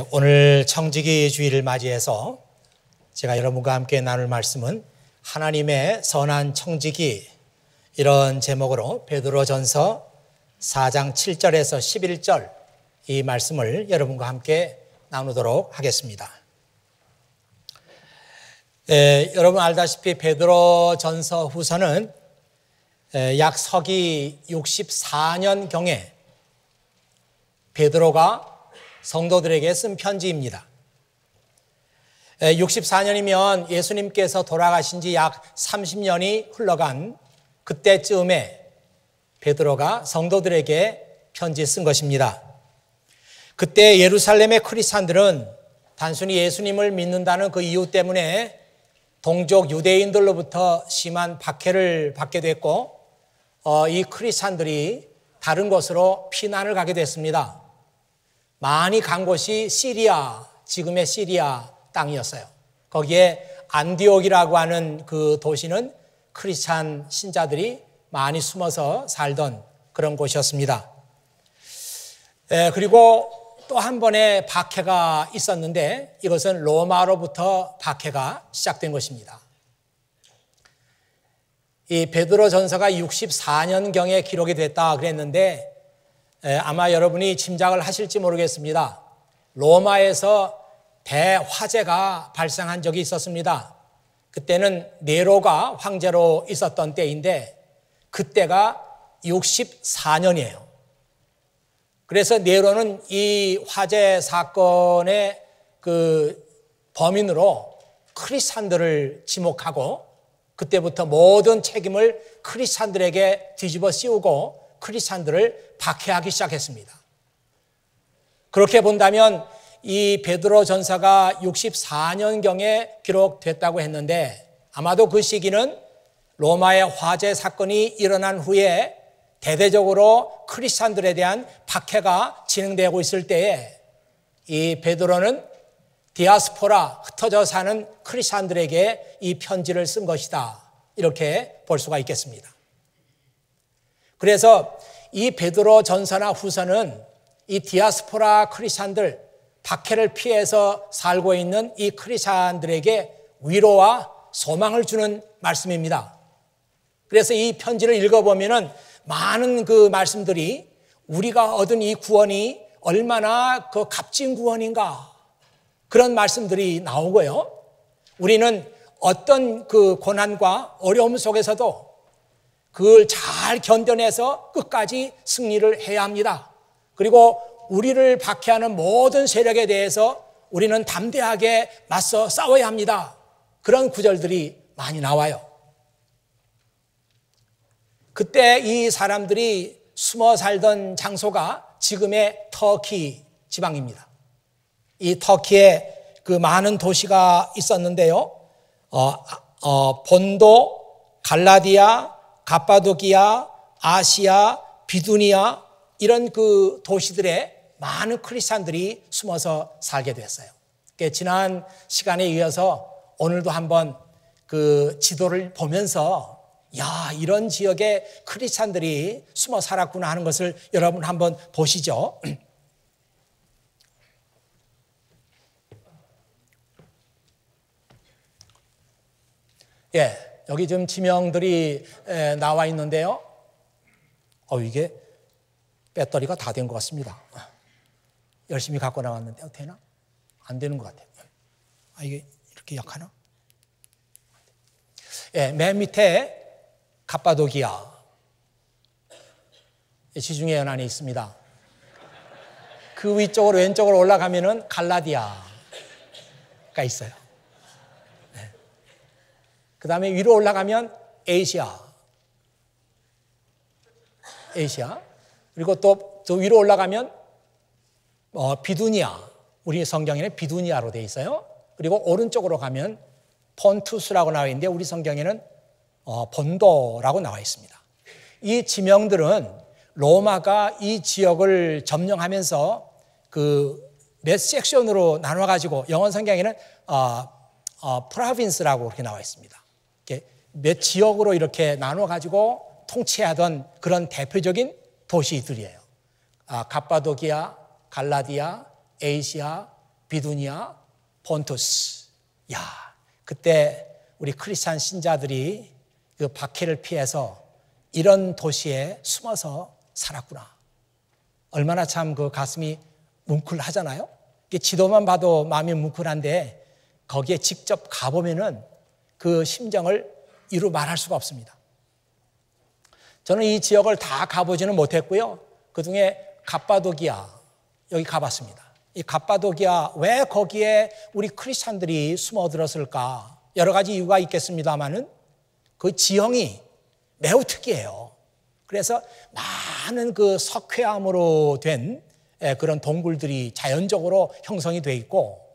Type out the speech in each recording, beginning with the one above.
오늘 청지기 주일을 맞이해서 제가 여러분과 함께 나눌 말씀은 하나님의 선한 청지기, 이런 제목으로 베드로전서 4장 7절에서 11절 이 말씀을 여러분과 함께 나누도록 하겠습니다. 여러분 알다시피 베드로전서 후서는 약 서기 64년경에 베드로가 성도들에게 쓴 편지입니다. 64년이면 예수님께서 돌아가신 지 약 30년이 흘러간 그때쯤에 베드로가 성도들에게 편지 쓴 것입니다. 그때 예루살렘의 크리스찬들은 단순히 예수님을 믿는다는 그 이유 때문에 동족 유대인들로부터 심한 박해를 받게 됐고, 이 크리스찬들이 다른 곳으로 피난을 가게 됐습니다. 많이 간 곳이 시리아, 지금의 시리아 땅이었어요. 거기에 안디옥이라고 하는 그 도시는 크리스찬 신자들이 많이 숨어서 살던 그런 곳이었습니다. 그리고 또 한 번의 박해가 있었는데 이것은 로마로부터 박해가 시작된 것입니다. 이 베드로전서가 64년경에 기록이 됐다 그랬는데 아마 여러분이 짐작을 하실지 모르겠습니다. 로마에서 대화재가 발생한 적이 있었습니다. 그때는 네로가 황제로 있었던 때인데 그때가 64년이에요. 그래서 네로는 이 화재 사건의 그 범인으로 크리스찬들을 지목하고 그때부터 모든 책임을 크리스찬들에게 뒤집어 씌우고 크리스찬들을 박해하기 시작했습니다. 그렇게 본다면 이 베드로 전서가 64년경에 기록됐다고 했는데 아마도 그 시기는 로마의 화재 사건이 일어난 후에 대대적으로 크리스찬들에 대한 박해가 진행되고 있을 때에 이 베드로는 디아스포라, 흩어져 사는 크리스찬들에게 이 편지를 쓴 것이다, 이렇게 볼 수가 있겠습니다. 그래서 이 베드로 전서나 후서는 이 디아스포라 크리스찬들, 박해를 피해서 살고 있는 이 크리스찬들에게 위로와 소망을 주는 말씀입니다. 그래서 이 편지를 읽어보면은 많은 그 말씀들이 우리가 얻은 이 구원이 얼마나 그 값진 구원인가, 그런 말씀들이 나오고요. 우리는 어떤 그 고난과 어려움 속에서도 그걸 잘 견뎌내서 끝까지 승리를 해야 합니다. 그리고 우리를 박해하는 모든 세력에 대해서 우리는 담대하게 맞서 싸워야 합니다. 그런 구절들이 많이 나와요. 그때 이 사람들이 숨어 살던 장소가 지금의 터키 지방입니다. 이 터키에 그 많은 도시가 있었는데요. 본도, 갈라디아, 갑바도기아, 아시아, 비두니아, 이런 그 도시들에 많은 크리스찬들이 숨어서 살게 됐어요. 지난 시간에 이어서 오늘도 한번 그 지도를 보면서 야, 이런 지역에 크리스찬들이 숨어 살았구나 하는 것을 여러분 한번 보시죠. 여기 좀 지명들이 나와 있는데요. 이게 배터리가 다 된 것 같습니다. 열심히 갖고 나왔는데 되나? 안 되는 것 같아요. 이게 이렇게 약하나? 맨 밑에 갑바도기아, 지중해 연안에 있습니다. 그 위쪽으로 왼쪽으로 올라가면은 갈라디아가 있어요. 그 다음에 위로 올라가면 아시아. 그리고 또 위로 올라가면 비두니아. 우리 성경에는 비두니아로 되어 있어요. 그리고 오른쪽으로 가면 폰투스라고 나와 있는데 우리 성경에는 본도라고 나와 있습니다. 이 지명들은 로마가 이 지역을 점령하면서 그 몇 섹션으로 나눠가지고 영어 성경에는 프로빈스라고 이렇게 나와 있습니다. 몇 지역으로 이렇게 나눠가지고 통치하던 그런 대표적인 도시들이에요. 갑바도기아, 갈라디아, 에이시아, 비두니아, 본투스. 야, 그때 우리 크리스찬 신자들이 그 박해를 피해서 이런 도시에 숨어서 살았구나. 얼마나 참 그 가슴이 뭉클하잖아요. 지도만 봐도 마음이 뭉클한데 거기에 직접 가보면은 그 심정을 이루 말할 수가 없습니다. 저는 이 지역을 다 가보지는 못했고요. 그중에 갑바도기아 여기 가봤습니다. 이 갑바도기아, 왜 거기에 우리 크리스찬들이 숨어들었을까? 여러 가지 이유가 있겠습니다만은 그 지형이 매우 특이해요. 그래서 많은 그 석회암으로 된 그런 동굴들이 자연적으로 형성이 돼 있고,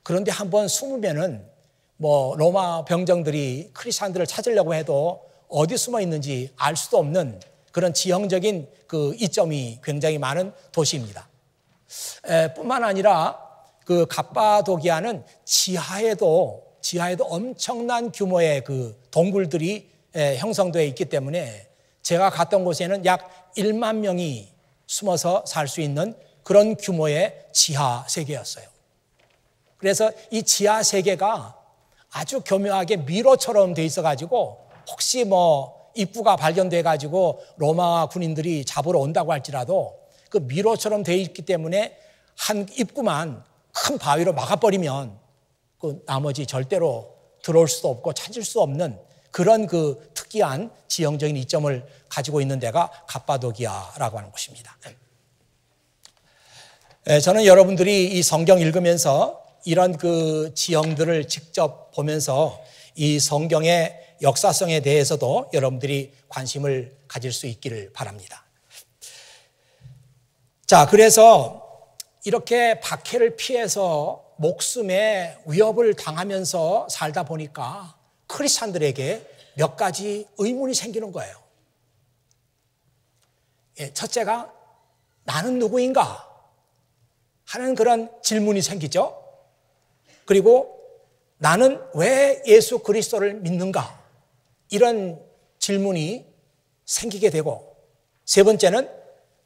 그런데 한번 숨으면은 뭐 로마 병정들이 크리스찬들을 찾으려고 해도 어디 숨어 있는지 알 수도 없는 그런 지형적인 그 이점이 굉장히 많은 도시입니다. 뿐만 아니라 그 갑바도기아는 지하에도 엄청난 규모의 그 동굴들이 형성되어 있기 때문에 제가 갔던 곳에는 약 1만 명이 숨어서 살 수 있는 그런 규모의 지하 세계였어요. 그래서 이 지하 세계가 아주 교묘하게 미로처럼 돼 있어가지고 혹시 뭐 입구가 발견돼가지고 로마 군인들이 잡으러 온다고 할지라도 그 미로처럼 돼 있기 때문에 한 입구만 큰 바위로 막아버리면 그 나머지 절대로 들어올 수도 없고 찾을 수 없는 그런 그 특이한 지형적인 이점을 가지고 있는 데가 갑바도기아라고 하는 곳입니다. 저는 여러분들이 이 성경 읽으면서 이런 그 지형들을 직접 보면서 이 성경의 역사성에 대해서도 여러분들이 관심을 가질 수 있기를 바랍니다. 자, 그래서 이렇게 박해를 피해서 목숨의 위협을 당하면서 살다 보니까 크리스찬들에게 몇 가지 의문이 생기는 거예요. 첫째가 나는 누구인가 하는 그런 질문이 생기죠. 그리고 나는 왜 예수 그리스도를 믿는가 이런 질문이 생기게 되고, 세 번째는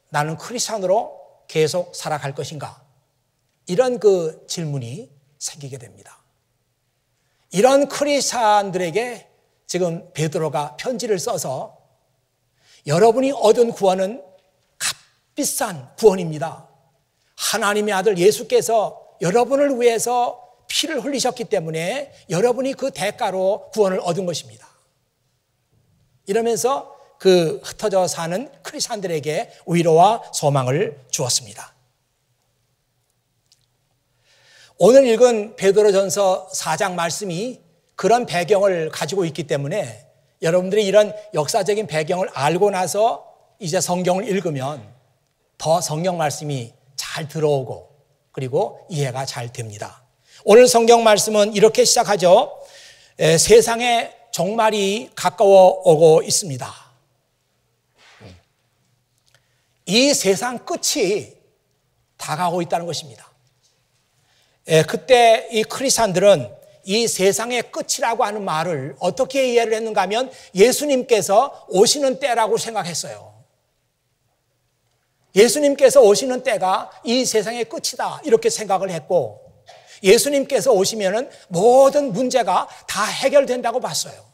나는 크리스찬으로 계속 살아갈 것인가 이런 그 질문이 생기게 됩니다. 이런 크리스찬들에게 지금 베드로가 편지를 써서 여러분이 얻은 구원은 값비싼 구원입니다. 하나님의 아들 예수께서 여러분을 위해서 피를 흘리셨기 때문에 여러분이 그 대가로 구원을 얻은 것입니다. 이러면서 그 흩어져 사는 크리스찬들에게 위로와 소망을 주었습니다. 오늘 읽은 베드로전서 4장 말씀이 그런 배경을 가지고 있기 때문에 여러분들이 이런 역사적인 배경을 알고 나서 이제 성경을 읽으면 더 성경 말씀이 잘 들어오고 그리고 이해가 잘 됩니다. 오늘 성경 말씀은 이렇게 시작하죠. 세상의 종말이 가까워 오고 있습니다. 이 세상 끝이 다가오고 있다는 것입니다. 그때 이 크리스찬들은 이 세상의 끝이라고 하는 말을 어떻게 이해를 했는가 하면 예수님께서 오시는 때라고 생각했어요. 예수님께서 오시는 때가 이 세상의 끝이다 이렇게 생각을 했고, 예수님께서 오시면은 모든 문제가 다 해결된다고 봤어요.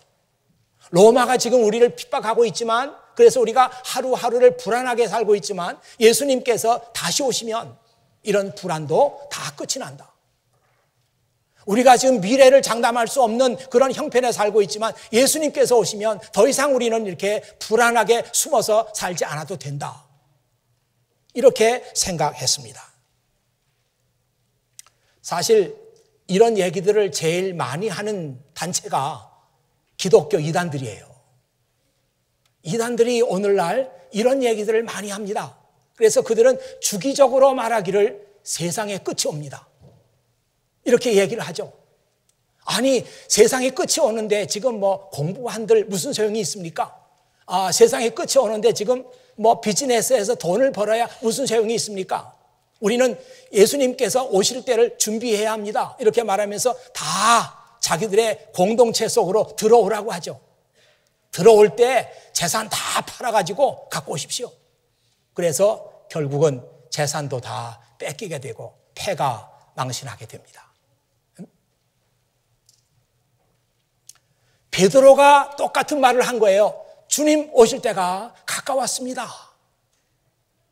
로마가 지금 우리를 핍박하고 있지만, 그래서 우리가 하루하루를 불안하게 살고 있지만 예수님께서 다시 오시면 이런 불안도 다 끝이 난다. 우리가 지금 미래를 장담할 수 없는 그런 형편에 살고 있지만 예수님께서 오시면 더 이상 우리는 이렇게 불안하게 숨어서 살지 않아도 된다. 이렇게 생각했습니다. 사실 이런 얘기들을 제일 많이 하는 단체가 기독교 이단들이에요. 이단들이 오늘날 이런 얘기들을 많이 합니다. 그래서 그들은 주기적으로 말하기를 세상의 끝이 옵니다. 이렇게 얘기를 하죠. 아니, 세상의 끝이 오는데 지금 뭐 공부한들 무슨 소용이 있습니까? 세상의 끝이 오는데 지금 뭐 비즈니스에서 돈을 벌어야 무슨 소용이 있습니까? 우리는 예수님께서 오실 때를 준비해야 합니다. 이렇게 말하면서 다 자기들의 공동체 속으로 들어오라고 하죠. 들어올 때 재산 다 팔아가지고 갖고 오십시오. 그래서 결국은 재산도 다 뺏기게 되고 패가 망신하게 됩니다. 베드로가 똑같은 말을 한 거예요. 주님 오실 때가 가까웠습니다.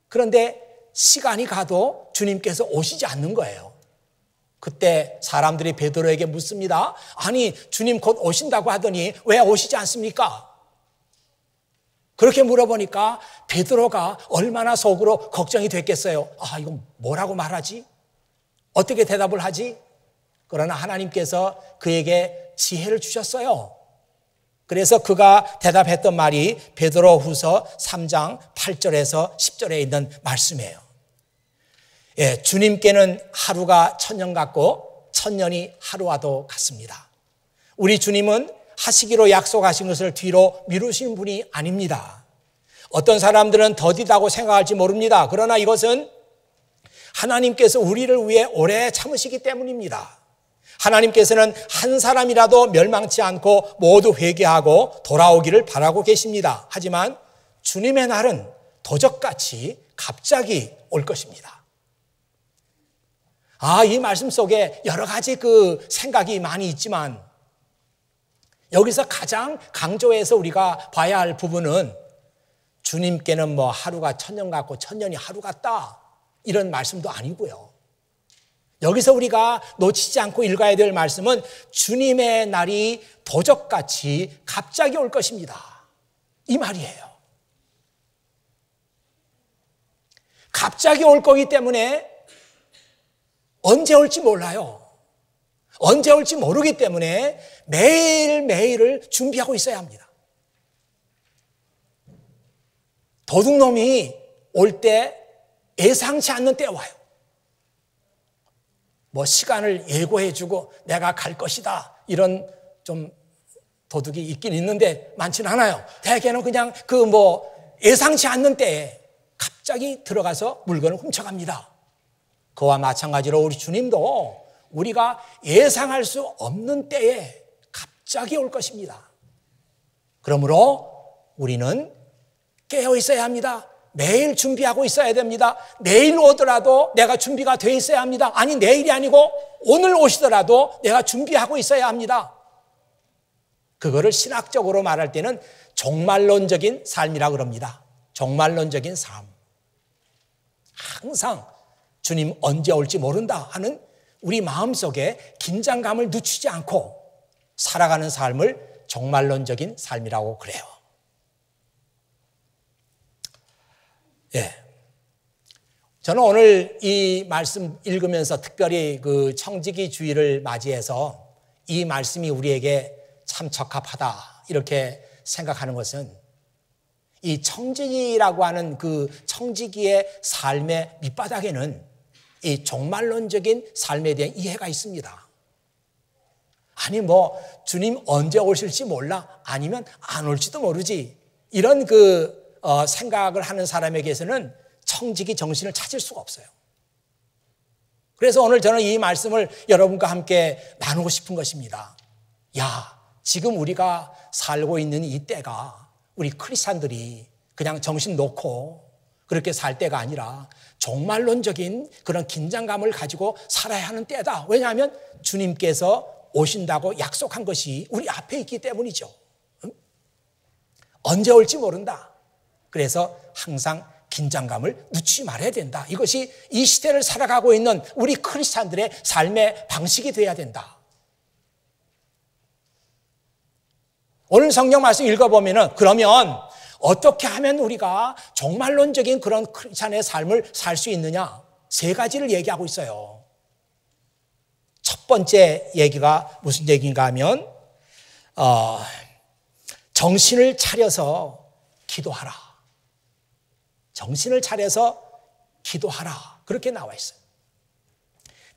그런데 시간이 가도 주님께서 오시지 않는 거예요. 그때 사람들이 베드로에게 묻습니다. 아니, 주님 곧 오신다고 하더니 왜 오시지 않습니까? 그렇게 물어보니까 베드로가 얼마나 속으로 걱정이 됐겠어요. 아, 이거 뭐라고 말하지? 어떻게 대답을 하지? 그러나 하나님께서 그에게 지혜를 주셨어요. 그래서 그가 대답했던 말이 베드로후서 3장 8절에서 10절에 있는 말씀이에요. 예, 주님께는 하루가 천년 같고 천년이 하루와도 같습니다. 우리 주님은 하시기로 약속하신 것을 뒤로 미루신 분이 아닙니다. 어떤 사람들은 더디다고 생각할지 모릅니다. 그러나 이것은 하나님께서 우리를 위해 오래 참으시기 때문입니다. 하나님께서는 한 사람이라도 멸망치 않고 모두 회개하고 돌아오기를 바라고 계십니다. 하지만 주님의 날은 도적같이 갑자기 올 것입니다. 이 말씀 속에 여러 가지 그 생각이 많이 있지만 여기서 가장 강조해서 우리가 봐야 할 부분은 주님께는 뭐 하루가 천년 같고 천년이 하루 같다 이런 말씀도 아니고요. 여기서 우리가 놓치지 않고 읽어야 될 말씀은 주님의 날이 도적같이 갑자기 올 것입니다. 이 말이에요. 갑자기 올 거기 때문에 언제 올지 몰라요. 언제 올지 모르기 때문에 매일매일을 준비하고 있어야 합니다. 도둑놈이 올 때 예상치 않는 때에 와요. 뭐 시간을 예고해주고 내가 갈 것이다 이런 좀 도둑이 있긴 있는데 많지는 않아요. 대개는 그냥 예상치 않는 때에 갑자기 들어가서 물건을 훔쳐갑니다. 그와 마찬가지로 우리 주님도 우리가 예상할 수 없는 때에 갑자기 올 것입니다. 그러므로 우리는 깨어 있어야 합니다. 매일 준비하고 있어야 됩니다. 내일 오더라도 내가 준비가 돼 있어야 합니다. 아니, 내일이 아니고 오늘 오시더라도 내가 준비하고 있어야 합니다. 그거를 신학적으로 말할 때는 종말론적인 삶이라고 그럽니다. 종말론적인 삶. 항상 주님 언제 올지 모른다 하는 우리 마음속에 긴장감을 늦추지 않고 살아가는 삶을 종말론적인 삶이라고 그래요. 예. 저는 오늘 이 말씀 읽으면서 특별히 그 청지기 주일을 맞이해서 이 말씀이 우리에게 참 적합하다 이렇게 생각하는 것은 이 청지기라고 하는 그 청지기의 삶의 밑바닥에는 이 종말론적인 삶에 대한 이해가 있습니다. 아니 주님 언제 오실지 몰라 아니면 안 올지도 모르지 이런 생각을 하는 사람에게서는 청지기 정신을 찾을 수가 없어요. 그래서 오늘 저는 이 말씀을 여러분과 함께 나누고 싶은 것입니다. 지금 우리가 살고 있는 이 때가 우리 크리스찬들이 그냥 정신 놓고 그렇게 살 때가 아니라 종말론적인 그런 긴장감을 가지고 살아야 하는 때다. 왜냐하면 주님께서 오신다고 약속한 것이 우리 앞에 있기 때문이죠. 언제 올지 모른다. 그래서 항상 긴장감을 늦추지 말아야 된다. 이것이 이 시대를 살아가고 있는 우리 크리스찬들의 삶의 방식이 되어야 된다. 오늘 성경 말씀 읽어보면은 그러면 어떻게 하면 우리가 종말론적인 그런 크리스찬의 삶을 살 수 있느냐? 3가지를 얘기하고 있어요. 첫 번째 얘기가 무슨 얘기인가 하면 정신을 차려서 기도하라. 정신을 차려서 기도하라. 그렇게 나와 있어요.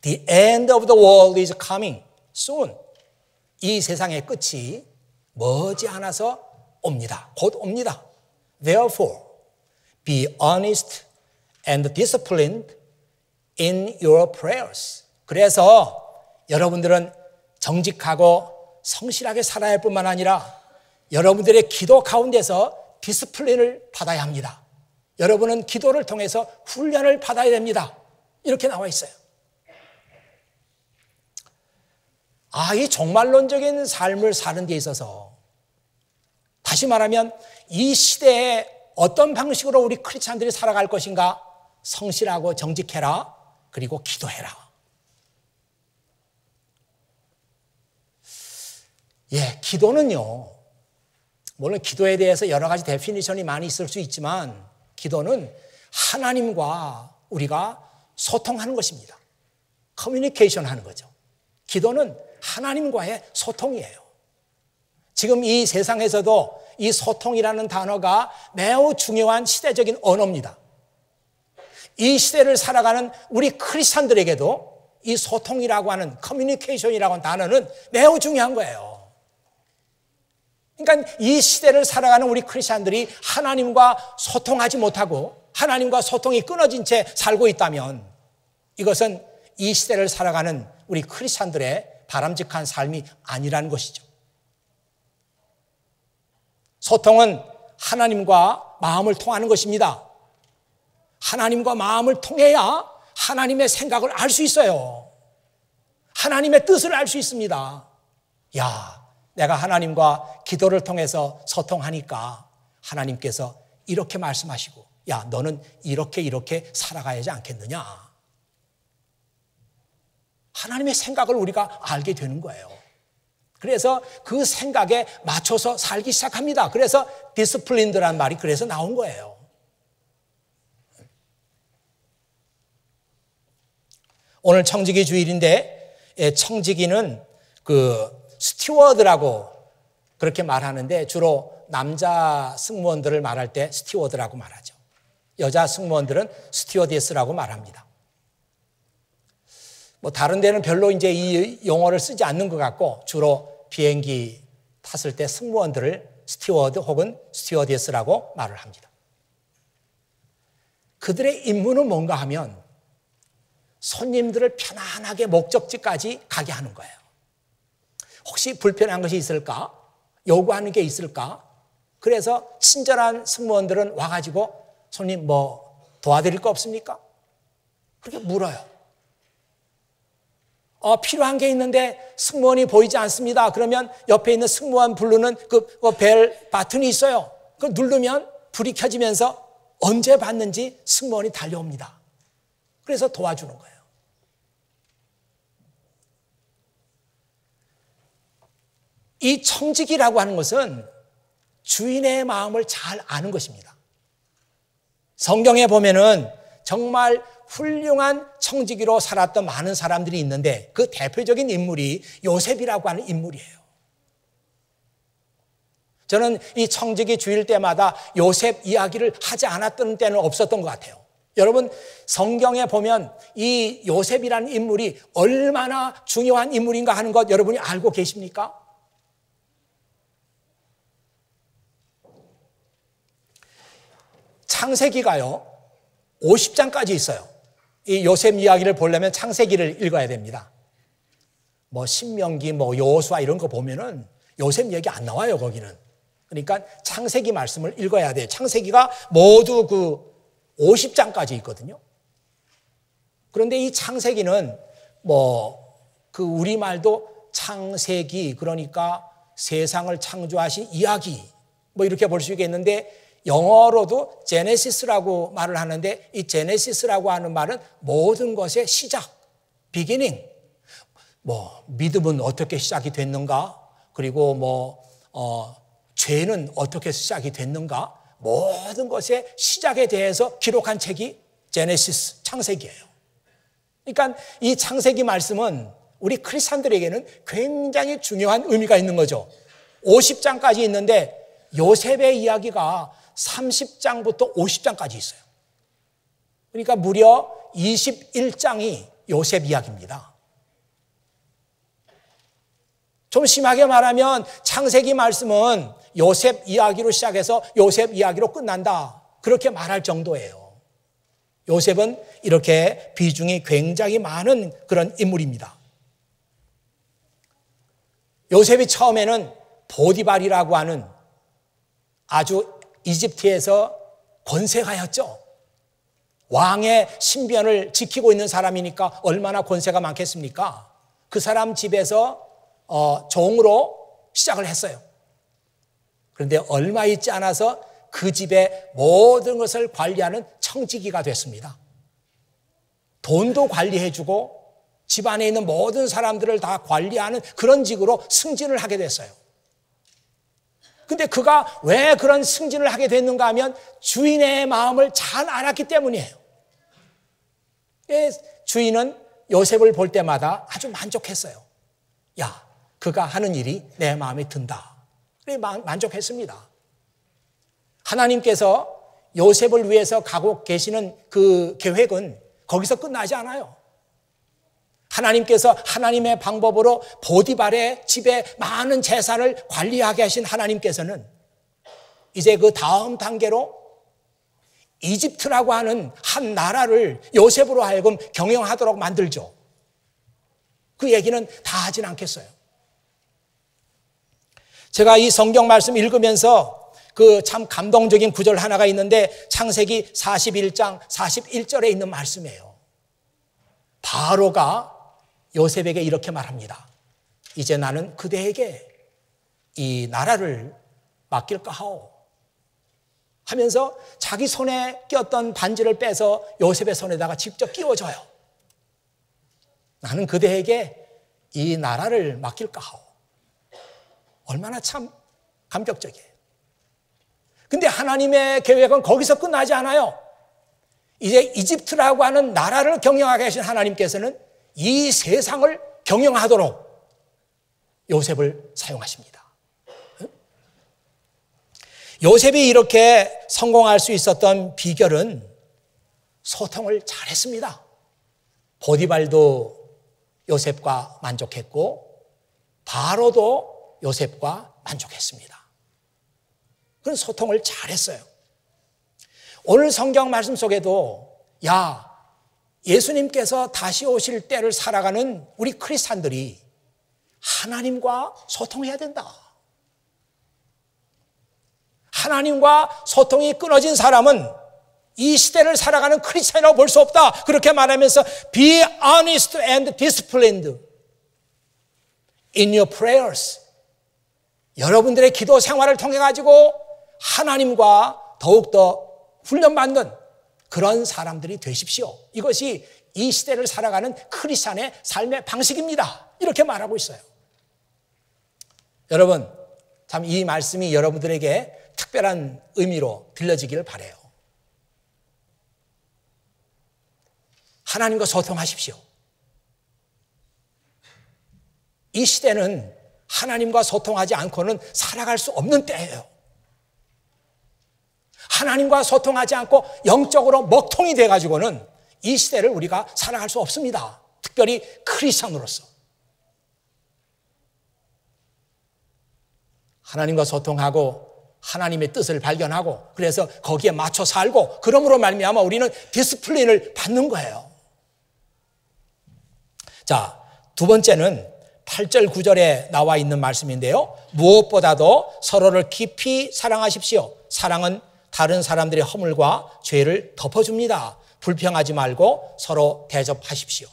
The end of the world is coming soon. 이 세상의 끝이 머지않아서 옵니다. 곧 옵니다. Therefore, be honest and disciplined in your prayers. 그래서 여러분들은 정직하고 성실하게 살아야 할 뿐만 아니라 여러분들의 기도 가운데서 디스플린을 받아야 합니다. 여러분은 기도를 통해서 훈련을 받아야 됩니다. 이렇게 나와 있어요. 이 종말론적인 삶을 사는 데 있어서 다시 말하면 이 시대에 어떤 방식으로 우리 크리스찬들이 살아갈 것인가? 성실하고 정직해라. 그리고 기도해라. 기도는요. 물론 기도에 대해서 여러 가지 데피니션이 많이 있을 수 있지만 기도는 하나님과 우리가 소통하는 것입니다. 커뮤니케이션 하는 거죠. 기도는 하나님과의 소통이에요. 지금 이 세상에서도 이 소통이라는 단어가 매우 중요한 시대적인 언어입니다. 이 시대를 살아가는 우리 크리스찬들에게도 이 소통이라고 하는 커뮤니케이션이라고 하는 단어는 매우 중요한 거예요. 그러니까 이 시대를 살아가는 우리 크리스찬들이 하나님과 소통하지 못하고 하나님과 소통이 끊어진 채 살고 있다면 이것은 이 시대를 살아가는 우리 크리스찬들의 바람직한 삶이 아니라는 것이죠. 소통은 하나님과 마음을 통하는 것입니다. 하나님과 마음을 통해야 하나님의 생각을 알 수 있어요. 하나님의 뜻을 알 수 있습니다. 내가 하나님과 기도를 통해서 소통하니까 하나님께서 이렇게 말씀하시고 너는 이렇게 살아가야지 않겠느냐. 하나님의 생각을 우리가 알게 되는 거예요. 그래서 그 생각에 맞춰서 살기 시작합니다. 그래서 디스플린드란 말이 그래서 나온 거예요. 오늘 청지기 주일인데 청지기는 스튜어드라고 그렇게 말하는데 주로 남자 승무원들을 말할 때 스튜어드라고 말하죠. 여자 승무원들은 스튜어디스라고 말합니다. 다른 데는 별로 이제 이 용어를 쓰지 않는 것 같고 주로 비행기 탔을 때 승무원들을 스튜어드 혹은 스튜어디스라고 말을 합니다. 그들의 임무는 뭔가 하면 손님들을 편안하게 목적지까지 가게 하는 거예요. 혹시 불편한 것이 있을까? 요구하는 게 있을까? 그래서 친절한 승무원들은 와가지고 손님 도와드릴 거 없습니까? 그렇게 물어요. 필요한 게 있는데 승무원이 보이지 않습니다. 그러면 옆에 있는 승무원 부르는 그 벨 버튼이 있어요. 그걸 누르면 불이 켜지면서 언제 받는지 승무원이 달려옵니다. 그래서 도와주는 거예요. 이 청지기라고 하는 것은 주인의 마음을 잘 아는 것입니다. 성경에 보면은 정말 훌륭한 청지기로 살았던 많은 사람들이 있는데 그 대표적인 인물이 요셉이라고 하는 인물이에요. 저는 이 청지기 주일 때마다 요셉 이야기를 하지 않았던 때는 없었던 것 같아요. 여러분 성경에 보면 이 요셉이라는 인물이 얼마나 중요한 인물인가 하는 것 여러분이 알고 계십니까? 창세기가요 50장까지 있어요. 이 요셉 이야기를 보려면 창세기를 읽어야 됩니다. 신명기, 여호수아 이런 거 보면은 요셉 얘기 안 나와요, 거기는. 그러니까 창세기 말씀을 읽어야 돼요. 창세기가 모두 50장까지 있거든요. 그런데 이 창세기는 우리말도 창세기, 그러니까 세상을 창조하신 이야기, 이렇게 볼 수 있겠는데 영어로도 제네시스라고 말을 하는데 이 제네시스라고 하는 말은 모든 것의 시작, 비기닝. 믿음은 어떻게 시작이 됐는가? 그리고 죄는 어떻게 시작이 됐는가? 모든 것의 시작에 대해서 기록한 책이 제네시스, 창세기예요. 그러니까 이 창세기 말씀은 우리 크리스찬들에게는 굉장히 중요한 의미가 있는 거죠. 50장까지 있는데 요셉의 이야기가 30장부터 50장까지 있어요. 그러니까 무려 21장이 요셉 이야기입니다. 좀 심하게 말하면 창세기 말씀은 요셉 이야기로 시작해서 요셉 이야기로 끝난다. 그렇게 말할 정도예요. 요셉은 이렇게 비중이 굉장히 많은 그런 인물입니다. 요셉이 처음에는 보디발이라고 하는 아주 이집트에서 권세가였죠. 왕의 신변을 지키고 있는 사람이니까 얼마나 권세가 많겠습니까? 그 사람 집에서 종으로 시작을 했어요. 그런데 얼마 있지 않아서 그 집의 모든 것을 관리하는 청지기가 됐습니다. 돈도 관리해주고 집안에 있는 모든 사람들을 다 관리하는 그런 직으로 승진을 하게 됐어요. 근데 그가 왜 그런 승진을 하게 됐는가 하면 주인의 마음을 잘 알았기 때문이에요. 주인은 요셉을 볼 때마다 아주 만족했어요. 야, 그가 하는 일이 내 마음에 든다. 그래 만족했습니다. 하나님께서 요셉을 위해서 가고 계시는 그 계획은 거기서 끝나지 않아요. 하나님께서 하나님의 방법으로 보디발의 집에 많은 재산을 관리하게 하신 하나님께서는 이제 그 다음 단계로 이집트라고 하는 한 나라를 요셉으로 하여금 경영하도록 만들죠. 그 얘기는 다 하진 않겠어요. 제가 이 성경 말씀 읽으면서 그 참 감동적인 구절 하나가 있는데 창세기 41장 41절에 있는 말씀이에요. 바로가 요셉에게 이렇게 말합니다. 이제 나는 그대에게 이 나라를 맡길까 하오. 하면서 자기 손에 꼈던 반지를 빼서 요셉의 손에다가 직접 끼워줘요. 나는 그대에게 이 나라를 맡길까 하오. 얼마나 참 감격적이에요. 근데 하나님의 계획은 거기서 끝나지 않아요. 이제 이집트라고 하는 나라를 경영하게 하신 하나님께서는 이 세상을 경영하도록 요셉을 사용하십니다. 요셉이 이렇게 성공할 수 있었던 비결은 소통을 잘했습니다. 보디발도 요셉과 만족했고 바로도 요셉과 만족했습니다. 그런 소통을 잘했어요. 오늘 성경 말씀 속에도 예수님께서 다시 오실 때를 살아가는 우리 크리스찬들이 하나님과 소통해야 된다. 하나님과 소통이 끊어진 사람은 이 시대를 살아가는 크리스찬이라고 볼 수 없다. 그렇게 말하면서 Be honest and disciplined in your prayers. 여러분들의 기도 생활을 통해 가지고 하나님과 더욱더 훈련받는 그런 사람들이 되십시오. 이것이 이 시대를 살아가는 크리스찬의 삶의 방식입니다. 이렇게 말하고 있어요. 여러분, 참 이 말씀이 여러분들에게 특별한 의미로 들려지기를 바라요. 하나님과 소통하십시오. 이 시대는 하나님과 소통하지 않고는 살아갈 수 없는 때예요. 하나님과 소통하지 않고 영적으로 먹통이 돼가지고는 이 시대를 우리가 살아갈 수 없습니다. 특별히 크리스찬으로서. 하나님과 소통하고 하나님의 뜻을 발견하고 그래서 거기에 맞춰 살고 그러므로 말미암아 우리는 디스플린을 받는 거예요. 자, 두 번째는 8절 9절에 나와 있는 말씀인데요. 무엇보다도 서로를 깊이 사랑하십시오. 사랑은 다른 사람들의 허물과 죄를 덮어줍니다. 불평하지 말고 서로 대접하십시오.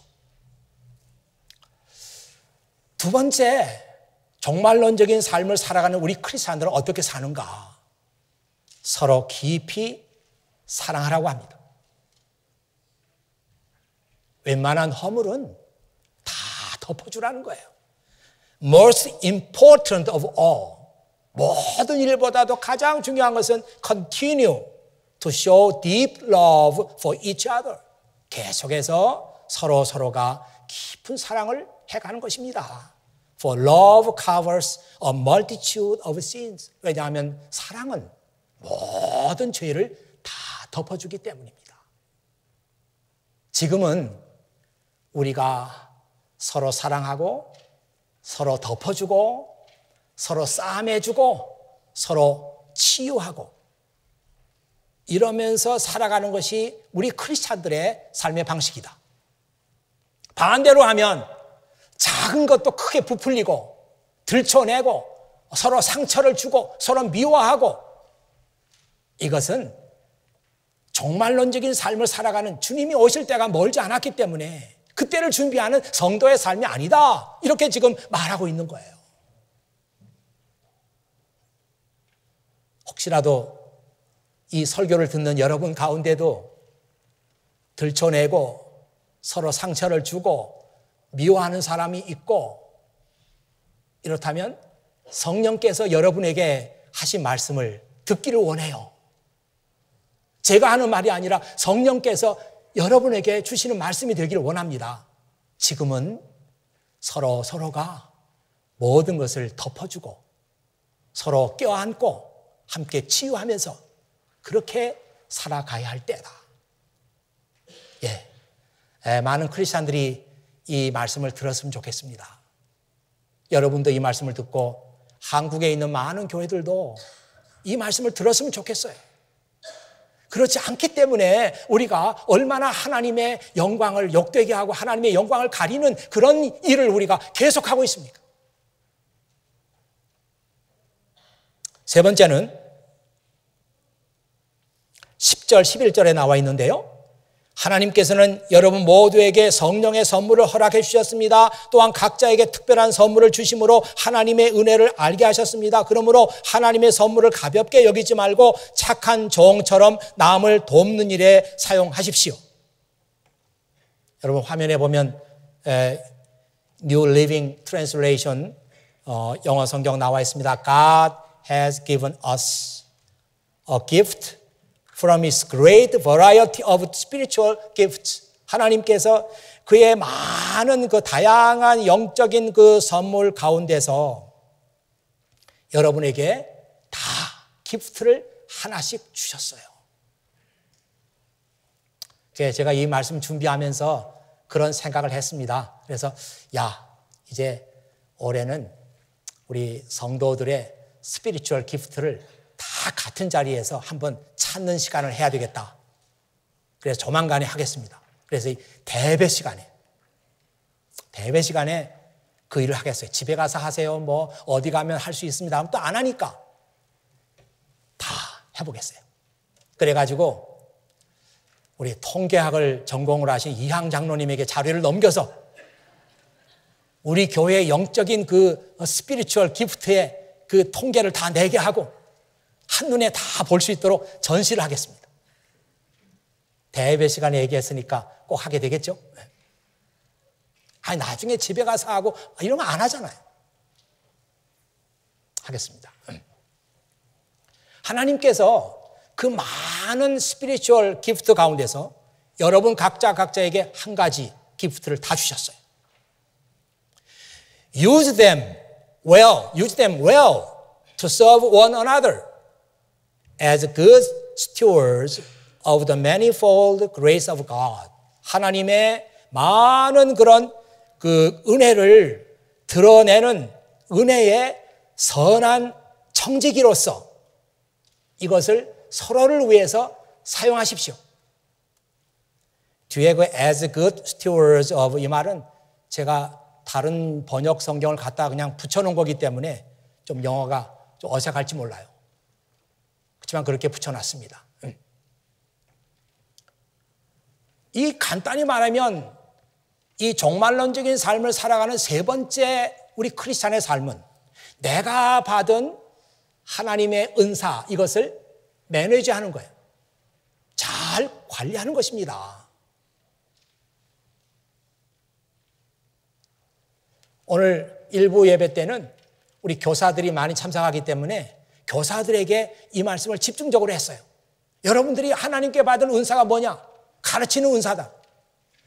두 번째, 종말론적인 삶을 살아가는 우리 크리스찬들은 어떻게 사는가? 서로 깊이 사랑하라고 합니다. 웬만한 허물은 다 덮어주라는 거예요. Most important of all. 모든 일보다도 가장 중요한 것은 continue to show deep love for each other. 계속해서 서로가 깊은 사랑을 해가는 것입니다. For love covers a multitude of sins. 왜냐하면 사랑은 모든 죄를 다 덮어주기 때문입니다. 지금은 우리가 서로 사랑하고 서로 덮어주고 서로 싸매주고 서로 치유하고 이러면서 살아가는 것이 우리 크리스찬들의 삶의 방식이다. 반대로 하면 작은 것도 크게 부풀리고 들춰내고 서로 상처를 주고 서로 미워하고 이것은 종말론적인 삶을 살아가는 주님이 오실 때가 멀지 않았기 때문에 그때를 준비하는 성도의 삶이 아니다. 이렇게 지금 말하고 있는 거예요. 혹시라도 이 설교를 듣는 여러분 가운데도 들춰내고 서로 상처를 주고 미워하는 사람이 있고 이렇다면 성령께서 여러분에게 하신 말씀을 듣기를 원해요. 제가 하는 말이 아니라 성령께서 여러분에게 주시는 말씀이 되기를 원합니다. 지금은 서로가 모든 것을 덮어주고 서로 껴안고 함께 치유하면서 그렇게 살아가야 할 때다. 많은 크리스찬들이 이 말씀을 들었으면 좋겠습니다. 여러분도 이 말씀을 듣고 한국에 있는 많은 교회들도 이 말씀을 들었으면 좋겠어요. 그렇지 않기 때문에 우리가 얼마나 하나님의 영광을 욕되게 하고 하나님의 영광을 가리는 그런 일을 우리가 계속하고 있습니까? 세 번째는 10절, 11절에 나와 있는데요. 하나님께서는 여러분 모두에게 성령의 선물을 허락해 주셨습니다. 또한 각자에게 특별한 선물을 주심으로 하나님의 은혜를 알게 하셨습니다. 그러므로 하나님의 선물을 가볍게 여기지 말고 착한 종처럼 남을 돕는 일에 사용하십시오. 여러분 화면에 보면 New Living Translation 영어 성경 나와 있습니다. God has given us a gift from His great variety of spiritual gifts. 하나님께서 그의 많은 그 다양한 영적인 그 선물 가운데서 여러분에게 다 기프트를 하나씩 주셨어요. 제가 이 말씀 준비하면서 그런 생각을 했습니다. 그래서 이제 올해는 우리 성도들의 스피리추얼 기프트를 다 같은 자리에서 한번 찾는 시간을 해야 되겠다. 그래서 조만간에 하겠습니다. 그래서 이 대배 시간에 그 일을 하겠어요. 집에 가서 하세요. 뭐 어디 가면 할 수 있습니다. 하면 또 안 하니까 다 해보겠어요. 그래가지고 우리 통계학을 전공을 하신 이항 장로님에게 자료를 넘겨서 우리 교회의 영적인 그 스피리추얼 기프트의 그 통계를 다 내게 하고 한눈에 다 볼 수 있도록 전시를 하겠습니다. 대회 시간에 얘기했으니까 꼭 하게 되겠죠? 나중에 집에 가서 하고 이런 거 안 하잖아요. 하겠습니다. 하나님께서 그 많은 스피리추얼 기프트 가운데서 여러분 각자에게 한 가지 기프트를 다 주셨어요. Use them well to serve one another as good stewards of the manifold grace of God. 하나님의 많은 그런 그 은혜를 드러내는 은혜의 선한 청지기로서 이것을 서로를 위해서 사용하십시오. 뒤에 그 as good stewards of 이 말은 제가 다른 번역 성경을 갖다 그냥 붙여놓은 거기 때문에 좀 영어가 좀 어색할지 몰라요. 그렇지만 그렇게 붙여놨습니다. 이 간단히 말하면 이 종말론적인 삶을 살아가는 세 번째 우리 크리스찬의 삶은 내가 받은 하나님의 은사 이것을 매니지하는 거예요. 잘 관리하는 것입니다. 오늘 일부 예배 때는 우리 교사들이 많이 참석하기 때문에 교사들에게 이 말씀을 집중적으로 했어요. 여러분들이 하나님께 받은 은사가 뭐냐? 가르치는 은사다.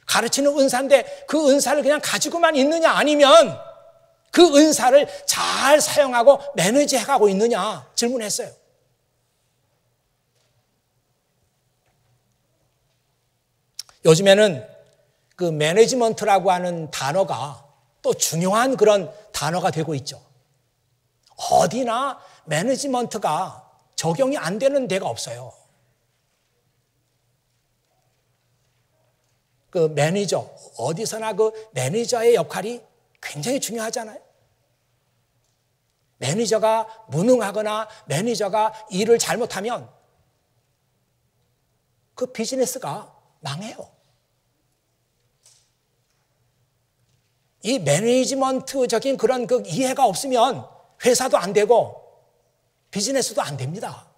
가르치는 은사인데 그 은사를 그냥 가지고만 있느냐 아니면 그 은사를 잘 사용하고 매니지해가고 있느냐 질문했어요. 요즘에는 그 매니지먼트라고 하는 단어가 또 중요한 그런 단어가 되고 있죠. 어디나 매니지먼트가 적용이 안 되는 데가 없어요. 그 매니저, 어디서나 그 매니저의 역할이 굉장히 중요하잖아요. 매니저가 무능하거나 매니저가 일을 잘못하면 그 비즈니스가 망해요. 이 매니지먼트적인 그런 그 이해가 없으면 회사도 안 되고 비즈니스도 안 됩니다.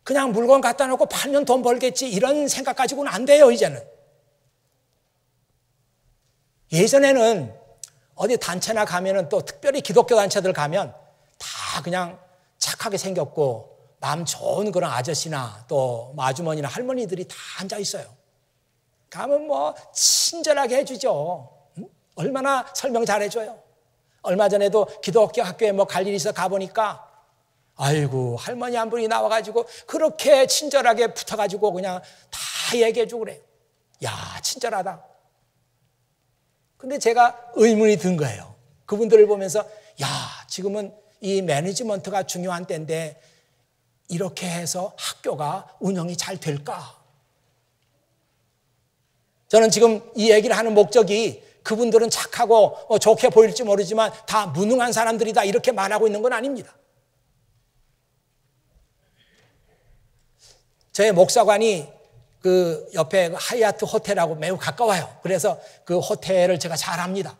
그냥 물건 갖다 놓고 팔면 돈 벌겠지 이런 생각 가지고는 안 돼요, 이제는. 예전에는 어디 단체나 가면은 또 특별히 기독교 단체들 가면 다 그냥 착하게 생겼고 마음 좋은 그런 아저씨나 또 아주머니나 할머니들이 다 앉아 있어요. 가면 뭐 친절하게 해주죠. 응? 얼마나 설명 잘해줘요. 얼마 전에도 기독교 학교에 뭐 갈 일이 있어 가보니까 아이고 할머니 한 분이 나와가지고 그렇게 친절하게 붙어가지고 그냥 다 얘기해주고 그래요. 야, 친절하다. 근데 제가 의문이 든 거예요. 그분들을 보면서 야, 지금은 이 매니지먼트가 중요한 때인데 이렇게 해서 학교가 운영이 잘 될까? 저는 지금 이 얘기를 하는 목적이 그분들은 착하고 좋게 보일지 모르지만 다 무능한 사람들이다 이렇게 말하고 있는 건 아닙니다. 저희 목사관이 그 옆에 하얏트 호텔하고 매우 가까워요. 그래서 그 호텔을 제가 잘 압니다.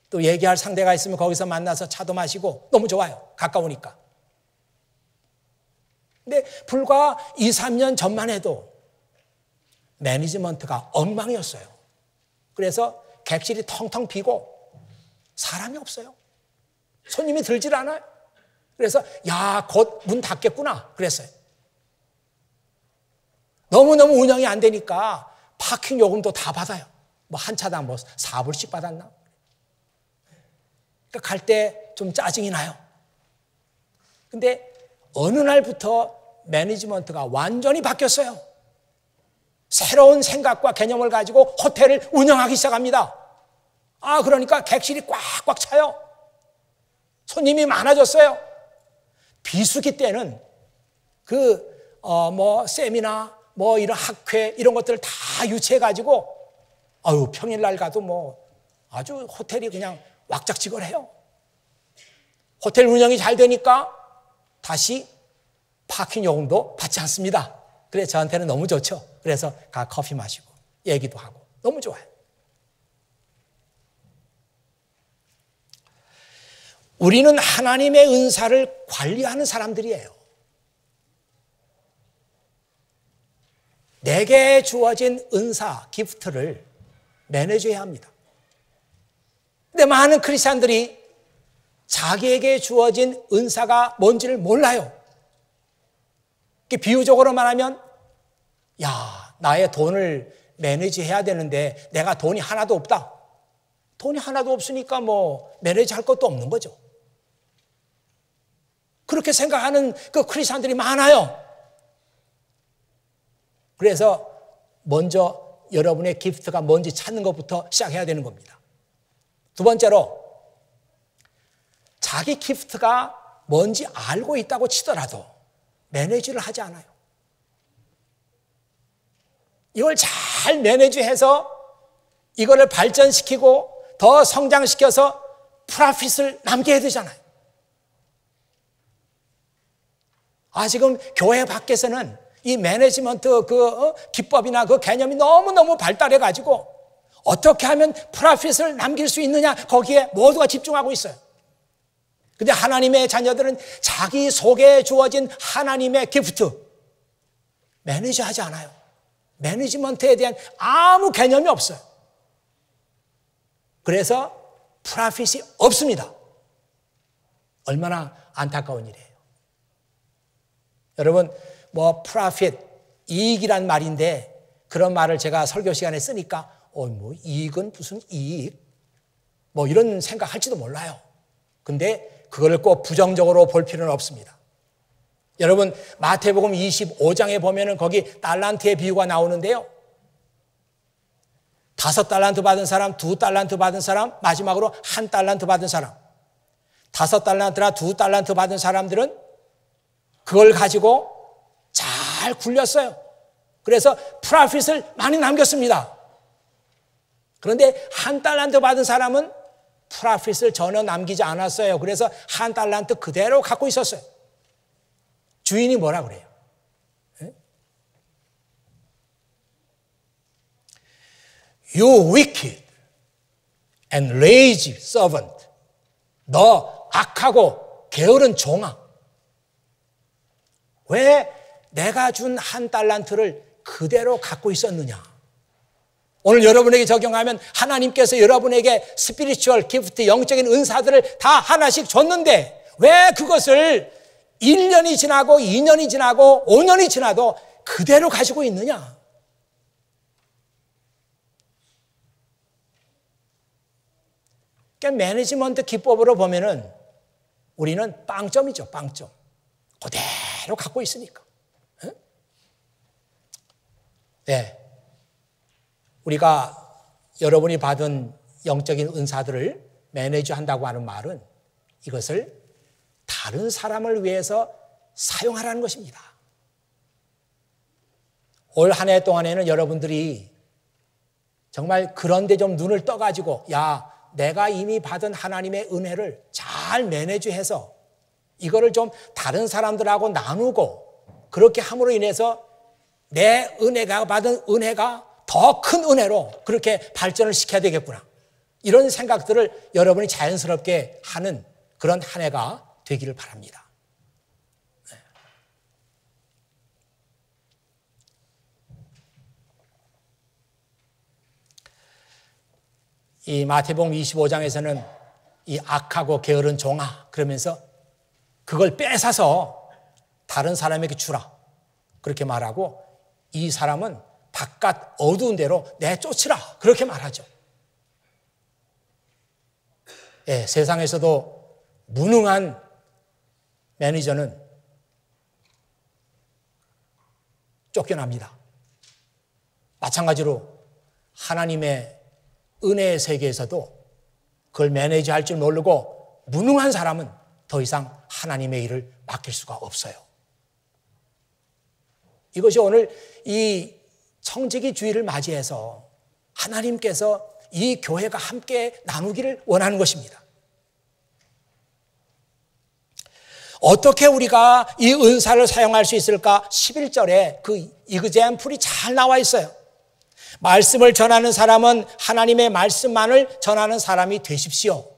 또 얘기할 상대가 있으면 거기서 만나서 차도 마시고 너무 좋아요. 가까우니까. 근데 불과 2, 3년 전만 해도 매니지먼트가 엉망이었어요. 그래서 객실이 텅텅 비고 사람이 없어요. 손님이 들질 않아요. 그래서 야, 곧 문 닫겠구나 그랬어요. 너무너무 운영이 안 되니까 파킹 요금도 다 받아요. 뭐 한 차당 뭐 4불씩 받았나? 그러니까 갈 때 좀 짜증이 나요. 근데 어느 날부터 매니지먼트가 완전히 바뀌었어요. 새로운 생각과 개념을 가지고 호텔을 운영하기 시작합니다. 아, 그러니까 객실이 꽉꽉 차요. 손님이 많아졌어요. 비수기 때는 뭐 세미나 뭐 이런 학회 이런 것들을 다 유치해 가지고 평일날 가도 뭐 아주 호텔이 그냥 왁작지껄해요. 호텔 운영이 잘 되니까 다시 파킹 요금도 받지 않습니다. 그래서 저한테는 너무 좋죠. 그래서 가 커피 마시고 얘기도 하고 너무 좋아요. 우리는 하나님의 은사를 관리하는 사람들이에요. 내게 주어진 은사, 기프트를 매니지해야 합니다. 근데 많은 크리스찬들이 자기에게 주어진 은사가 뭔지를 몰라요. 비유적으로 말하면 야, 나의 돈을 매니지해야 되는데 내가 돈이 하나도 없다. 돈이 하나도 없으니까 뭐 매니지할 것도 없는 거죠. 그렇게 생각하는 그 크리스찬들이 많아요. 그래서 먼저 여러분의 기프트가 뭔지 찾는 것부터 시작해야 되는 겁니다. 두 번째로 자기 기프트가 뭔지 알고 있다고 치더라도 매니지를 하지 않아요. 이걸 잘 매니지해서 이거를 발전시키고 더 성장시켜서 프로핏을 남게 해야 되잖아요. 지금 교회 밖에서는 이 매니지먼트 기법이나 그 개념이 너무너무 발달해가지고 어떻게 하면 프로핏을 남길 수 있느냐 거기에 모두가 집중하고 있어요. 근데 하나님의 자녀들은 자기 속에 주어진 하나님의 기프트 매니지하지 않아요. 매니지먼트에 대한 아무 개념이 없어요. 그래서 프로핏이 없습니다. 얼마나 안타까운 일이에요. 여러분 뭐 프로핏, 이익이란 말인데 그런 말을 제가 설교 시간에 쓰니까 뭐 이익은 무슨 이익? 뭐 이런 생각할지도 몰라요. 근데 그걸 꼭 부정적으로 볼 필요는 없습니다. 여러분 마태복음 25장에 보면은 거기 달란트의 비유가 나오는데요. 5달란트 받은 사람, 2달란트 받은 사람, 마지막으로 1달란트 받은 사람. 5달란트나 2달란트 받은 사람들은 그걸 가지고 잘 굴렸어요. 그래서 프로핏을 많이 남겼습니다. 그런데 1달란트 받은 사람은 프로핏을 전혀 남기지 않았어요. 그래서 1달란트 그대로 갖고 있었어요. 주인이 뭐라 그래요? You wicked and lazy servant. 너 악하고 게으른 종아. 왜 내가 준 1달란트를 그대로 갖고 있었느냐? 오늘 여러분에게 적용하면 하나님께서 여러분에게 스피리추얼 기프트, 영적인 은사들을 다 하나씩 줬는데 왜 그것을 1년이 지나고 2년이 지나고 5년이 지나도 그대로 가지고 있느냐? 그러니까 매니지먼트 기법으로 보면은 우리는 빵점이죠, 빵점. 그대로 갖고 있으니까. 네. 우리가 여러분이 받은 영적인 은사들을 매니지 한다고 하는 말은 이것을 다른 사람을 위해서 사용하라는 것입니다. 올 한 해 동안에는 여러분들이 정말 그런데 좀 눈을 떠가지고 야, 내가 이미 받은 하나님의 은혜를 잘 매니지해서 이거를 좀 다른 사람들하고 나누고 그렇게 함으로 인해서 내 은혜가 받은 은혜가 더 큰 은혜로 그렇게 발전을 시켜야 되겠구나. 이런 생각들을 여러분이 자연스럽게 하는 그런 한 해가 되기를 바랍니다. 이 마태복음 25장에서는 이 악하고 게으른 종아 그러면서 그걸 뺏어서 다른 사람에게 주라 그렇게 말하고 이 사람은 바깥 어두운 데로 내쫓으라 그렇게 말하죠. 예, 세상에서도 무능한 매니저는 쫓겨납니다. 마찬가지로 하나님의 은혜의 세계에서도 그걸 매니지할 줄 모르고 무능한 사람은 더 이상 하나님의 일을 맡길 수가 없어요. 이것이 오늘 이 청지기 주일을 맞이해서 하나님께서 이 교회가 함께 나누기를 원하는 것입니다. 어떻게 우리가 이 은사를 사용할 수 있을까? 11절에 그 이그젬플이 잘 나와 있어요. 말씀을 전하는 사람은 하나님의 말씀만을 전하는 사람이 되십시오.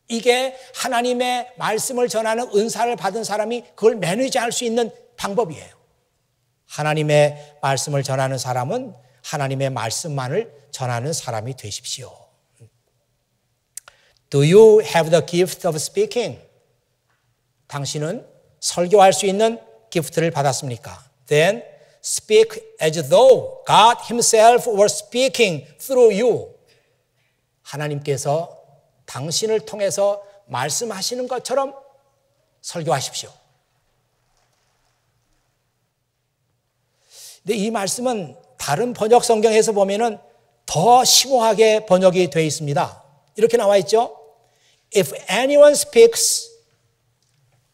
이게 하나님의 말씀을 전하는 은사를 받은 사람이 그걸 매니지할 수 있는 방법이에요. 하나님의 말씀을 전하는 사람은 하나님의 말씀만을 전하는 사람이 되십시오. Do you have the gift of speaking? 당신은 설교할 수 있는 기프트를 받았습니까? Then speak as though God himself were speaking through you. 하나님께서 당신을 통해서 말씀하시는 것처럼 설교하십시오. 근데 이 말씀은 다른 번역 성경에서 보면은 더 심오하게 번역이 되어 있습니다. 이렇게 나와 있죠. If anyone speaks,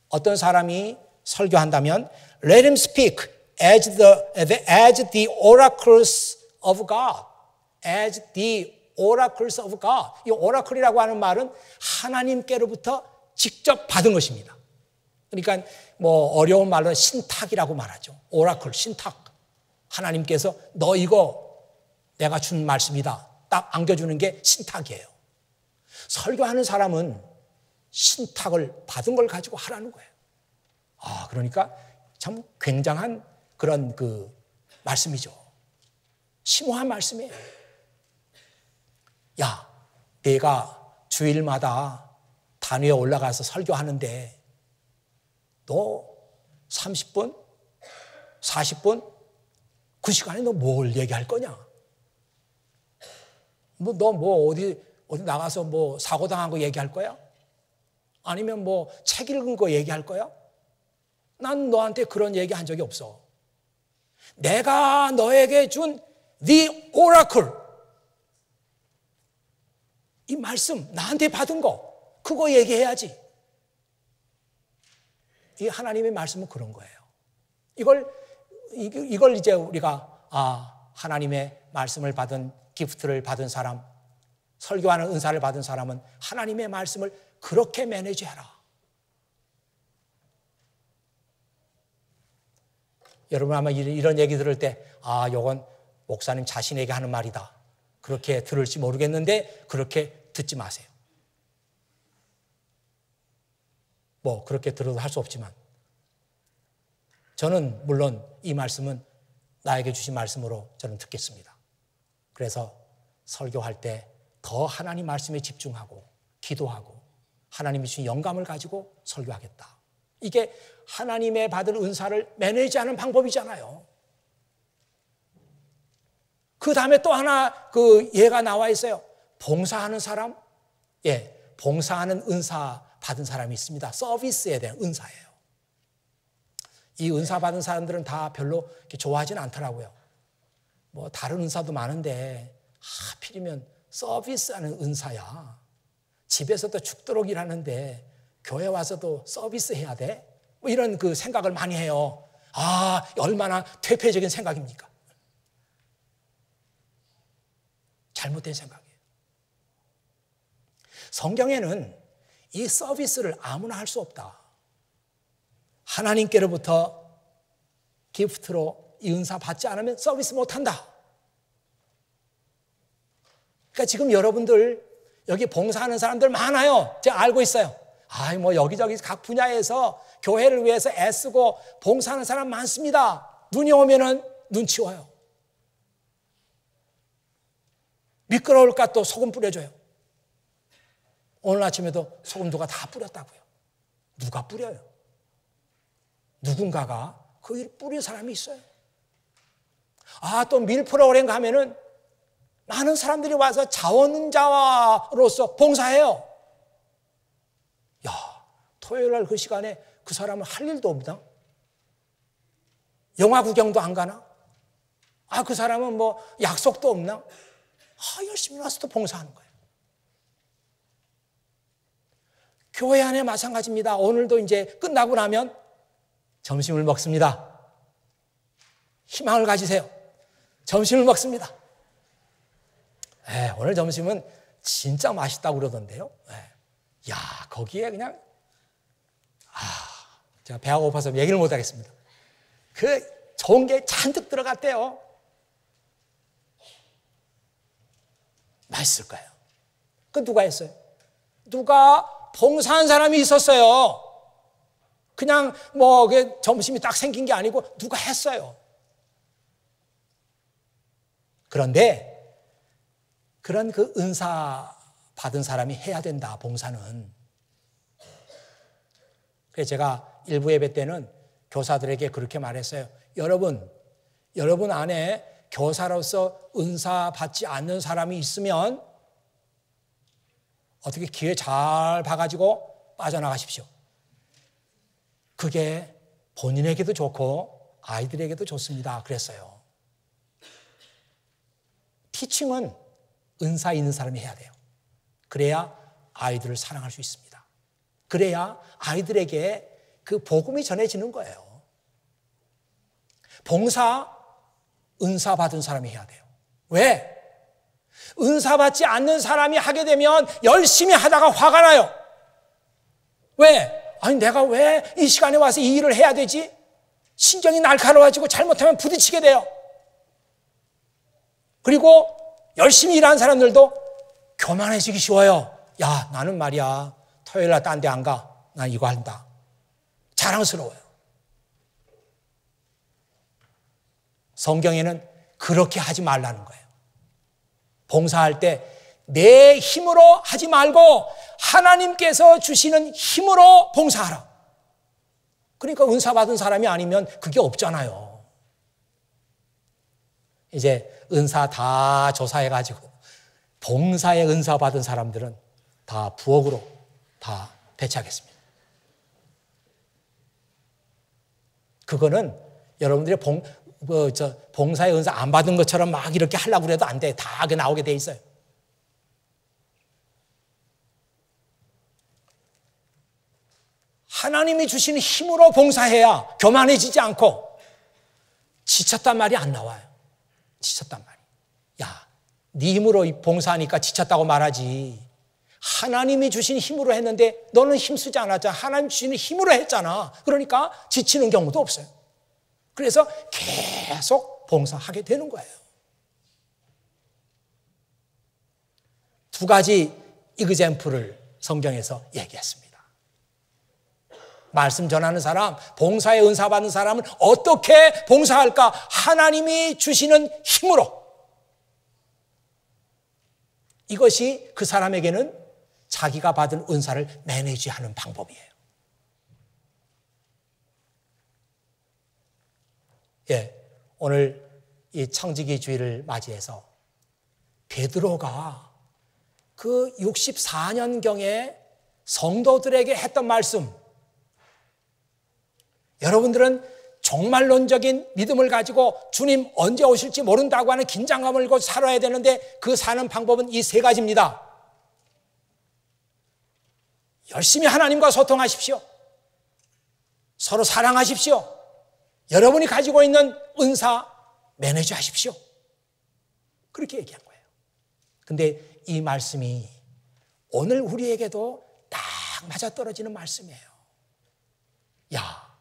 어떤 사람이 설교한다면 let him speak as the oracles of God. As the oracles of God. 이 oracle이라고 하는 말은 하나님께로부터 직접 받은 것입니다. 그러니까 뭐 어려운 말로 신탁이라고 말하죠. 오라클, 신탁. 하나님께서 너 이거 내가 준 말씀이다. 딱 안겨주는 게 신탁이에요. 설교하는 사람은 신탁을 받은 걸 가지고 하라는 거예요. 아, 그러니까 참 굉장한 그런 그 말씀이죠. 심오한 말씀이에요. 야, 내가 주일마다 단위에 올라가서 설교하는데 너 30분, 40분 그 시간에 너 뭘 얘기할 거냐? 너 어디 나가서 뭐 사고 당한 거 얘기할 거야? 아니면 뭐 책 읽은 거 얘기할 거야? 난 너한테 그런 얘기 한 적이 없어. 내가 너에게 준 the oracle, 이 말씀 나한테 받은 거 그거 얘기해야지. 이 하나님의 말씀은 그런 거예요. 이걸 이제 우리가 하나님의 말씀을 받은 기프트를 받은 사람, 설교하는 은사를 받은 사람은 하나님의 말씀을 그렇게 매니지해라. 여러분 아마 이런 얘기 들을 때 요건 목사님 자신에게 하는 말이다. 그렇게 들을지 모르겠는데 그렇게 듣지 마세요. 뭐 그렇게 들어도 할 수 없지만 저는 물론 이 말씀은 나에게 주신 말씀으로 저는 듣겠습니다. 그래서 설교할 때 더 하나님 말씀에 집중하고 기도하고 하나님이 주신 영감을 가지고 설교하겠다. 이게 하나님의 받은 은사를 매니지하는 방법이잖아요. 그 다음에 또 하나 그 예가 나와 있어요. 봉사하는 사람, 봉사하는 은사 받은 사람이 있습니다. 서비스에 대한 은사예요. 이 은사 받은 사람들은 다 별로 이렇게 좋아하지는 않더라고요. 뭐 다른 은사도 많은데 하필이면 서비스하는 은사야. 집에서도 죽도록 일하는데 교회 와서도 서비스 해야 돼? 뭐 이런 그 생각을 많이 해요. 아, 얼마나 퇴폐적인 생각입니까? 잘못된 생각이에요. 성경에는 이 서비스를 아무나 할 수 없다. 하나님께로부터 기프트로 이 은사 받지 않으면 서비스 못한다. 그러니까 지금 여러분들 여기 봉사하는 사람들 많아요. 제가 알고 있어요. 뭐 여기저기 각 분야에서 교회를 위해서 애쓰고 봉사하는 사람 많습니다. 눈이 오면은 눈 치워요. 미끄러울까 또 소금 뿌려줘요. 오늘 아침에도 소금 누가 다 뿌렸다고요. 누가 뿌려요? 누군가가 그 일 뿌릴 사람이 있어요. 또 밀 프로그램 가면은 많은 사람들이 와서 자원자와로서 봉사해요. 토요일 날 그 시간에 그 사람은 할 일도 없나? 영화 구경도 안 가나? 그 사람은 뭐 약속도 없나? 열심히 와서 또 봉사하는 거예요. 교회 안에 마찬가지입니다. 오늘도 이제 끝나고 나면 점심을 먹습니다. 희망을 가지세요. 점심을 먹습니다. 오늘 점심은 진짜 맛있다고 그러던데요. 거기에 그냥 제가 배가 고파서 얘기를 못 하겠습니다. 그 좋은 게 잔뜩 들어갔대요. 맛있을 거예요. 그 누가 했어요? 누가 봉사한 사람이 있었어요. 그냥 뭐 점심이 딱 생긴 게 아니고 누가 했어요. 그런데 그런 그 은사 받은 사람이 해야 된다, 봉사는. 그래서 제가 일부 예배 때는 교사들에게 그렇게 말했어요. 여러분 안에 교사로서 은사 받지 않는 사람이 있으면 어떻게 기회 잘 봐가지고 빠져나가십시오. 그게 본인에게도 좋고 아이들에게도 좋습니다. 그랬어요. 티칭은 은사 있는 사람이 해야 돼요. 그래야 아이들을 사랑할 수 있습니다. 그래야 아이들에게 그 복음이 전해지는 거예요. 봉사, 은사 받은 사람이 해야 돼요. 왜? 은사 받지 않는 사람이 하게 되면 열심히 하다가 화가 나요. 왜? 내가 왜 이 시간에 와서 이 일을 해야 되지? 신경이 날카로워지고 잘못하면 부딪히게 돼요. 그리고 열심히 일하는 사람들도 교만해지기 쉬워요. 나는 말이야 토요일 날 딴 데 안 가. 난 이거 한다. 자랑스러워요. 성경에는 그렇게 하지 말라는 거예요. 봉사할 때 내 힘으로 하지 말고 하나님께서 주시는 힘으로 봉사하라. 그러니까 은사 받은 사람이 아니면 그게 없잖아요. 이제 은사 다 조사해가지고 봉사의 은사 받은 사람들은 다 부엌으로 다 배치하겠습니다. 그거는 여러분들이 봉사의 은사 안 받은 것처럼 막 이렇게 하려고 해도 안 돼. 다 나오게 돼 있어요. 하나님이 주시는 힘으로 봉사해야 교만해지지 않고 지쳤단 말이 안 나와요. 지쳤단 말이. 네 힘으로 봉사하니까 지쳤다고 말하지. 하나님이 주신 힘으로 했는데 너는 힘쓰지 않았잖아. 하나님 주시는 힘으로 했잖아. 그러니까 지치는 경우도 없어요. 그래서 계속 봉사하게 되는 거예요. 두 가지 이그젬플을 성경에서 얘기했습니다. 말씀 전하는 사람, 봉사의 은사 받는 사람은 어떻게 봉사할까? 하나님이 주시는 힘으로. 이것이 그 사람에게는 자기가 받은 은사를 매니지하는 방법이에요. 예, 오늘 이 청지기 주일을 맞이해서 베드로가 그 64년경에 성도들에게 했던 말씀, 여러분들은 종말론적인 믿음을 가지고 주님 언제 오실지 모른다고 하는 긴장감을 갖고 살아야 되는데 그 사는 방법은 이 세 가지입니다. 열심히 하나님과 소통하십시오. 서로 사랑하십시오. 여러분이 가지고 있는 은사 매니저 하십시오. 그렇게 얘기한 거예요. 근데 이 말씀이 오늘 우리에게도 딱 맞아떨어지는 말씀이에요. 야,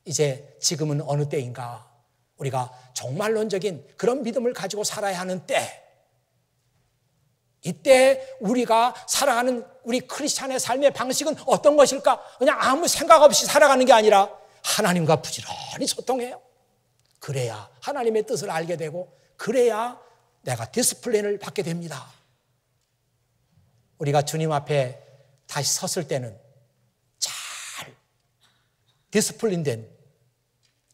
이제 지금은 어느 때인가? 우리가 종말론적인 그런 믿음을 가지고 살아야 하는 때, 이때 우리가 살아가는 우리 크리스찬의 삶의 방식은 어떤 것일까? 그냥 아무 생각 없이 살아가는 게 아니라 하나님과 부지런히 소통해요. 그래야 하나님의 뜻을 알게 되고, 그래야 내가 디스플레인을 받게 됩니다. 우리가 주님 앞에 다시 섰을 때는 잘 디스플레인된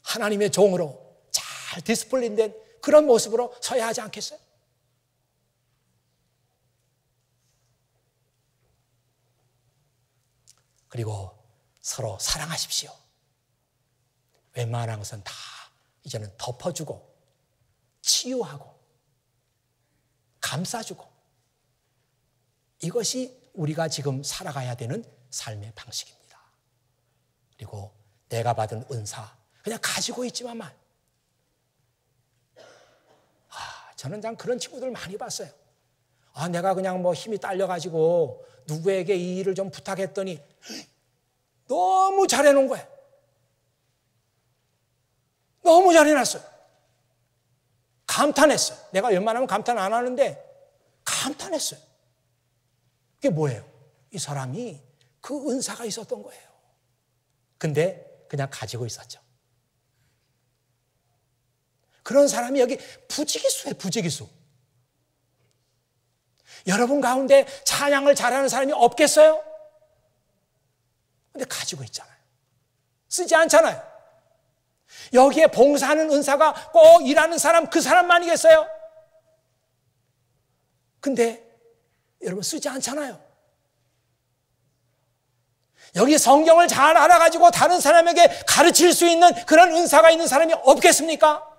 하나님의 종으로 잘 디스플레인된 그런 모습으로 서야 하지 않겠어요? 그리고 서로 사랑하십시오. 웬만한 것은 다 이제는 덮어주고 치유하고 감싸주고, 이것이 우리가 지금 살아가야 되는 삶의 방식입니다. 그리고 내가 받은 은사 그냥 가지고 있지만만, 저는 참 그런 친구들 많이 봤어요. 내가 그냥 뭐 힘이 딸려가지고 누구에게 이 일을 좀 부탁했더니 너무 잘해놓은 거예요. 너무 잘해놨어요. 감탄했어요. 내가 웬만하면 감탄 안 하는데 감탄했어요. 그게 뭐예요? 이 사람이 그 은사가 있었던 거예요. 근데 그냥 가지고 있었죠. 그런 사람이 여기 부지기수예요. 부지기수. 여러분 가운데 찬양을 잘하는 사람이 없겠어요? 근데 가지고 있잖아요. 쓰지 않잖아요. 여기에 봉사하는 은사가 꼭 일하는 사람, 그 사람만이겠어요? 근데 여러분 쓰지 않잖아요. 여기 성경을 잘 알아가지고 다른 사람에게 가르칠 수 있는 그런 은사가 있는 사람이 없겠습니까?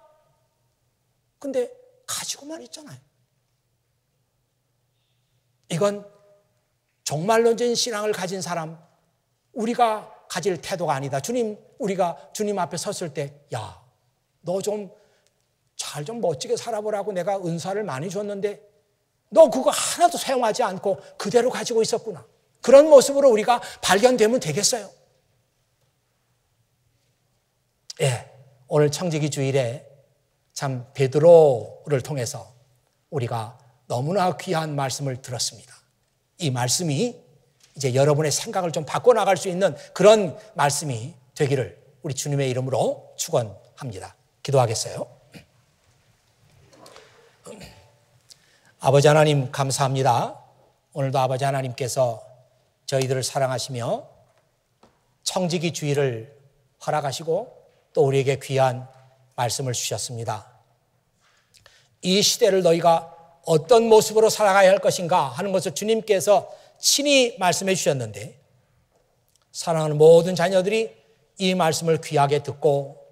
근데 가지고만 있잖아요. 이건 종말론적인 신앙을 가진 사람, 우리가 가질 태도가 아니다. 우리가 주님 앞에 섰을 때, 야, 너 좀 잘 좀 멋지게 살아보라고 내가 은사를 많이 줬는데 너 그거 하나도 사용하지 않고 그대로 가지고 있었구나. 그런 모습으로 우리가 발견되면 되겠어요. 예, 오늘 청지기 주일에 참 베드로를 통해서 우리가 너무나 귀한 말씀을 들었습니다. 이 말씀이 이제 여러분의 생각을 좀 바꿔나갈 수 있는 그런 말씀이 되기를 우리 주님의 이름으로 축원합니다. 기도하겠어요. 아버지 하나님 감사합니다. 오늘도 아버지 하나님께서 저희들을 사랑하시며 청지기 주일을 허락하시고 또 우리에게 귀한 말씀을 주셨습니다. 이 시대를 너희가 어떤 모습으로 살아가야 할 것인가 하는 것을 주님께서 친히 말씀해 주셨는데, 사랑하는 모든 자녀들이 이 말씀을 귀하게 듣고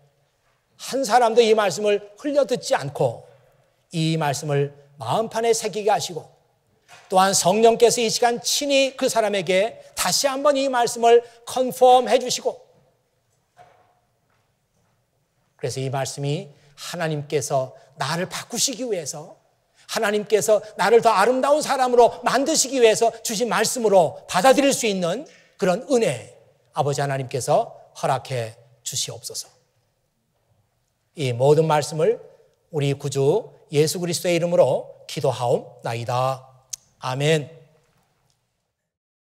한 사람도 이 말씀을 흘려 듣지 않고 이 말씀을 마음판에 새기게 하시고, 또한 성령께서 이 시간 친히 그 사람에게 다시 한번 이 말씀을 컨펌 해주시고, 그래서 이 말씀이 하나님께서 나를 바꾸시기 위해서, 하나님께서 나를 더 아름다운 사람으로 만드시기 위해서 주신 말씀으로 받아들일 수 있는 그런 은혜, 아버지 하나님께서 허락해 주시옵소서. 이 모든 말씀을 우리 구주 예수 그리스도의 이름으로 기도하옵나이다. 아멘.